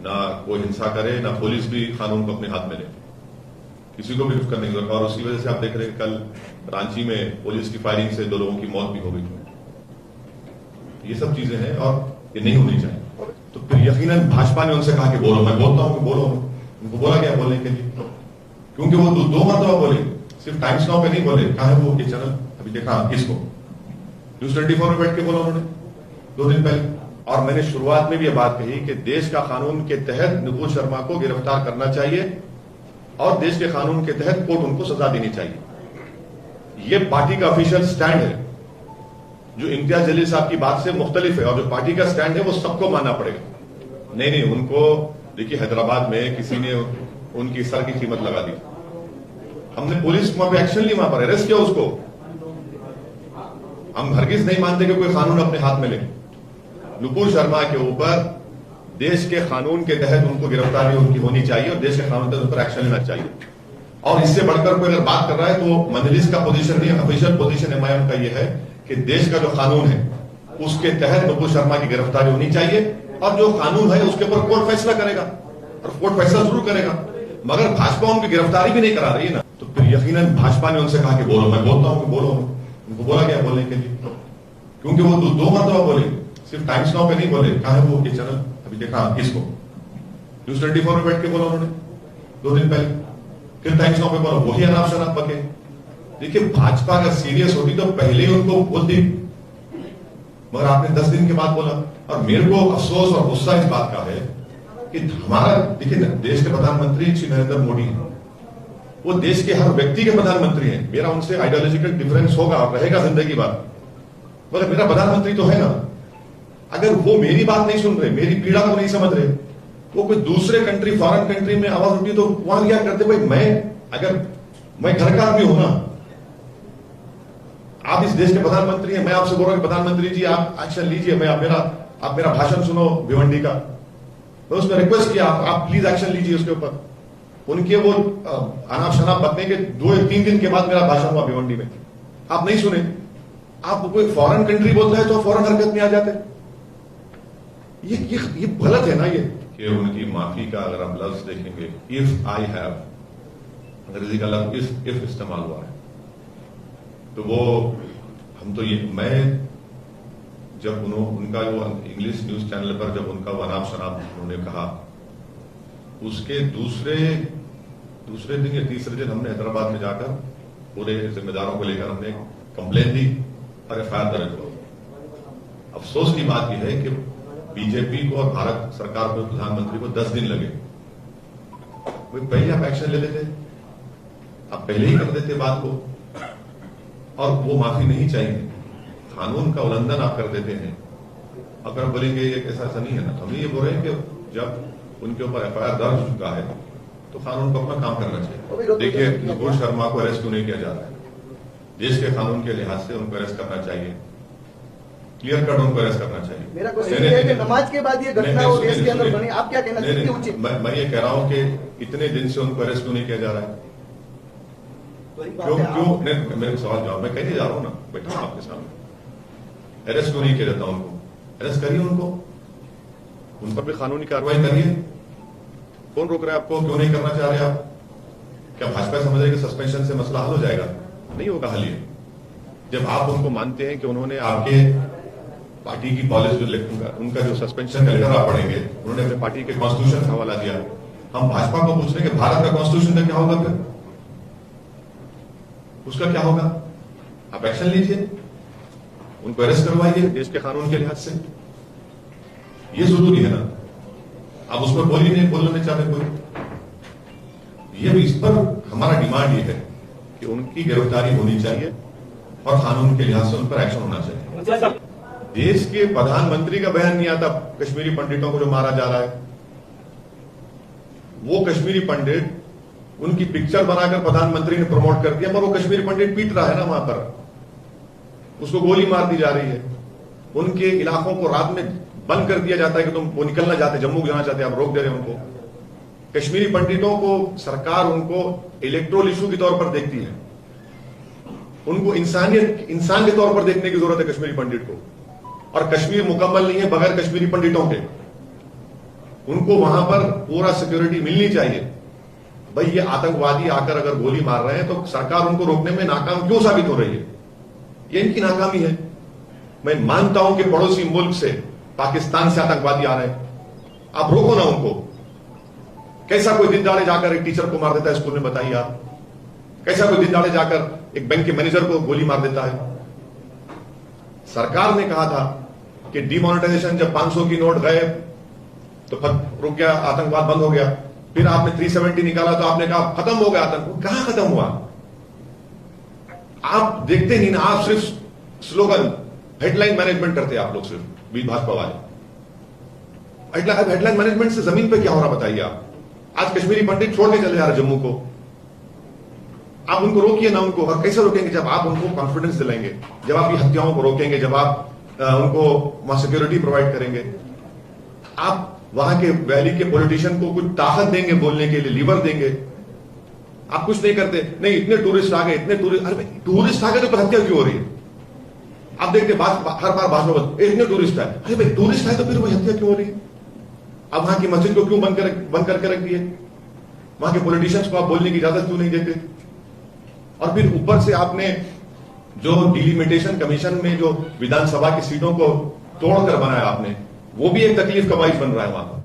ना कोई हिंसा करे, ना पुलिस भी कानून को अपने हाथ में ले, किसी को भी कुछ करने की जरूरत। और उसकी वजह से आप देख रहे हैं कल रांची में पुलिस की फायरिंग से 2 लोगों की मौत भी हो गई। ये सब चीजें हैं और ये नहीं होनी चाहिए। तो फिर यकीनन भाजपा ने उनसे कहा कि बोलो, मैं बोलता हूं कि बोलो। उनको बोला गया बोलने के लिए, क्योंकि वो 2 मरतबा बोले, सिर्फ टाइम्स नाउ पे नहीं बोले। कहा है वो ये चैनल, अभी देखा किसको, न्यूज 24 में बैठ के बोला उन्होंने 2 दिन पहले। और मैंने शुरुआत में भी ये बात कही कि देश का कानून के तहत नुपुर शर्मा को गिरफ्तार करना चाहिए और देश के कानून के तहत कोर्ट उनको सजा देनी चाहिए। ये पार्टी का ऑफिशियल स्टैंड है, जो इम्तियाज जलील साहब की बात से मुख्तलिफ है। और जो पार्टी का स्टैंड है वो सबको मानना पड़ेगा। नहीं, उनको देखिए हैदराबाद में किसी ने उनकी सर की कीमत लगा दी, हमने पुलिस वहां पे एक्शन ली, वहां पर अरेस्ट किया उसको। हम हरगिज नहीं मानते कि कोई कानून अपने हाथ में ले। नुपुर शर्मा के ऊपर देश के कानून के तहत उनको गिरफ्तारी उनकी होनी चाहिए और देश के कानून के तहत उन पर एक्शन लेना चाहिए। और इससे बढ़कर कोई अगर बात कर रहा है तो मजलिस का पोजीशन नहीं, ऑफिशियल पोजीशन एमआईएम का यह है कि देश का जो कानून है उसके तहत नुपुर शर्मा की गिरफ्तारी होनी चाहिए और जो कानून है उसके ऊपर कोर्ट फैसला करेगा और कोर्ट फैसला जरूर करेगा। मगर भाजपा उनकी गिरफ्तारी भी नहीं करा रही है ना, तो फिर यकीनन भाजपा ने उनसे कहा कि बोलो, मैं बोलता हूं कि बोलो। उनको बोला गया बोलने के लिए, क्योंकि वो 2 मरतबा बोले, सिर्फ टाइम्स नाउ पे नहीं बोले। कहा है वो ये चैनल, अभी देखा किसको, न्यूज 24 में बैठ के बोला उन्होंने 2 दिन पहले। फिर टाइम्स नाउ पे बोला, वही अनाप शनाप बके। देखिए भाजपा अगर सीरियस होती तो पहले ही उनको बोलती, मगर आपने 10 दिन के बाद बोला। और मेरे को अफसोस और गुस्सा इस बात का है कि हमारा, देखिए देश के प्रधानमंत्री श्री नरेंद्र मोदी हैं, वो देश के हर व्यक्ति के प्रधानमंत्री हैं। मेरा उनसे आइडियोलॉजिकल डिफरेंस होगा और रहेगा जिंदगी भर, मगर मेरा प्रधानमंत्री तो है ना। अगर वो मेरी बात नहीं सुन रहे, मेरी पीड़ा को नहीं समझ रहे, वो कोई दूसरे कंट्री, फॉरेन कंट्री में आवाज उठी तो वहां क्या करते? भाई मैं घर का आदमी हूं ना, आप इस देश के प्रधानमंत्री हैं, मैं आपसे बोल रहा हूं प्रधानमंत्री जी आप एक्शन लीजिए, आप मेरा भाषण सुनो भिवंडी का। मैं उसमें रिक्वेस्ट किया आप प्लीज एक्शन लीजिए उसके ऊपर। उनके वो अनाप शनाप बकने के 2-3 दिन के बाद मेरा भाषण हुआ भिवंडी में, आप नहीं सुने। आप कोई फॉरेन कंट्री बोलता है तो फौरन हरकत में आ जाते। ये गलत है ना। ये कि उनकी माफी का अगर आप लफ्ज देखेंगे, इफ आई हैव, अंग्रेजी का लफ्ज इफ इस्तेमाल हुआ है, तो वो हम तो ये मैं जब उनका वो इंग्लिश न्यूज चैनल पर जब उनका वो अनाप शनाप उन्होंने कहा, उसके दूसरे दिन या तीसरे दिन हमने हैदराबाद में जाकर पूरे जिम्मेदारों को लेकर हमने कंप्लेन दी और एफआईआर दर्ज हुआ। अफसोस की बात यह है कि बीजेपी को और भारत सरकार को, प्रधानमंत्री को 10 दिन लगे। पहले आप एक्शन ले लेते, आप पहले ही कर देते बात को, और वो माफी नहीं चाहिए। कानून का उल्लंघन आप कर देते हैं। अगर आप बोलेंगे ये ऐसा नहीं है ना, तो हम ये बोल रहे हैं कि जब उनके ऊपर एफआईआर दर्ज हो चुका है तो कानून को अपना काम करना चाहिए। देखिए नुपुर शर्मा को अरेस्ट क्यों नहीं किया जा रहा है? देश के कानून के लिहाज से उनको अरेस्ट करना चाहिए, क्लियर कट उनको अरेस्ट करना चाहिए। मेरा क्वेश्चन है कि नमाज के बाद ये घटना हो देश के अंदर बनी, आप क्या कहना चाहते हैं? उचित मैं ये कह रहा हूं कि इतने दिन से उनको अरेस्ट क्यों नहीं किया जा रहा है? क्यों मेरे सवाल जवाब मैं कहने जा रहा हूं ना, बैठा हूं आपके सामने। अरेस्ट क्यों नहीं किया जाता उनको? अरेस्ट करिए उनको, उन पर भी कानूनी कार्रवाई करिए। कौन रोक रहा है आपको? क्यों नहीं करना चाह रहे आप? क्या भाजपा समझ रहे कि सस्पेंशन से मसला हल हो जाएगा? नहीं होगा हल ये। जब आप उनको मानते हैं कि उन्होंने आपके पार्टी की पॉलिसी जो उनका जो सस्पेंशन का लेटर आप पढ़ेंगे, उन्होंने अपने पार्टी के कॉन्स्टिट्यूशन का हवाला दिया। हम भाजपा को पूछ रहे हैं कि भारत का कॉन्स्टिट्यूशन का क्या होगा, फिर उसका क्या होगा? आप एक्शन लीजिए, उनको अरेस्ट करवाइए देश के कानून के लिहाज से। ये जरूरी है ना। आप उस पर बोलने चाहते कोई? ये भी इस पर हमारा डिमांड ये है कि उनकी गिरफ्तारी होनी चाहिए और कानून के लिहाज से उन पर एक्शन होना चाहिए। देश के प्रधानमंत्री का बयान नहीं आता कश्मीरी पंडितों को जो मारा जा रहा है। वो कश्मीरी पंडित, उनकी पिक्चर बनाकर प्रधानमंत्री ने प्रमोट कर दिया, पर वो कश्मीरी पंडित पीट रहा है ना वहां पर, उसको गोली मार दी जा रही है। उनके इलाकों को रात में बंद कर दिया जाता है कि तुम वो निकलना चाहते, जम्मू जाना चाहते, आप रोक दे रहे हैं उनको। कश्मीरी पंडितों को सरकार उनको इलेक्टोरल इशू के तौर पर देखती है, उनको इंसान के तौर पर देखने की जरूरत है कश्मीरी पंडित को। और कश्मीर मुकम्मल नहीं है बगैर कश्मीरी पंडितों के। उनको वहां पर पूरा सिक्योरिटी मिलनी चाहिए। भाई ये आतंकवादी आकर अगर गोली मार रहे हैं तो सरकार उनको रोकने में नाकाम क्यों साबित हो रही है? ये इनकी नाकामी है। मैं मानता हूं कि पड़ोसी मुल्क से, पाकिस्तान से आतंकवादी आ रहे हैं, आप रोको ना उनको। कैसा कोई दिन दाड़े जाकर एक टीचर को मार देता है स्कूल में, बताइए आप? कैसा कोई दिन दाड़े जाकर एक बैंक के मैनेजर को गोली मार देता है? सरकार ने कहा था कि डिमोनेटाइजेशन, जब 500 की नोट गए तो रुक गया, आतंकवाद बंद हो गया। फिर आपने 370 निकाला तो आपने कहा खत्म हो गया आतंक। कहां खत्म हुआ? आप देखते नहीं ना, आप सिर्फ स्लोगन, हेडलाइन मैनेजमेंट करते हैं आप लोग, सिर्फ भी भाजपा वाले। हेडलाइन मैनेजमेंट से जमीन पे क्या हो रहा बताइए आप? आज कश्मीरी पंडित छोड़ के चले जा रहे जम्मू को, आप उनको रोकिए ना। उनको कैसे रोकेंगे? जब आप उनको कॉन्फिडेंस दिलाएंगे, जब आप ये हत्याओं को रोकेंगे, जब आप उनको वहां सिक्योरिटी प्रोवाइड करेंगे, आप वहां के वैली के पॉलिटिशियन को कुछ ताकत देंगे बोलने के लिए, लीवर देंगे। आप कुछ नहीं करते। नहीं, इतने टूरिस्ट आ गए, इतने टूरिस्ट, अरे टूरिस्ट आ गए तो हत्या क्यों हो रही है? आप देखते हर बार भाषण में इतने टूरिस्ट आए, अरे भाई टूरिस्ट आए तो फिर वो हत्या क्यों हो रही है? अब वहां की मस्जिद को क्यों बंद करके रख दिए? वहां के पॉलिटिशियंस को आप बोलने की इजाजत क्यों नहीं देते? और फिर ऊपर से आपने जो डिलिमिटेशन कमीशन में जो विधानसभा की सीटों को तोड़कर बनाया आपने, वो भी एक तकलीफ का बाइस बन रहा है वहां पर।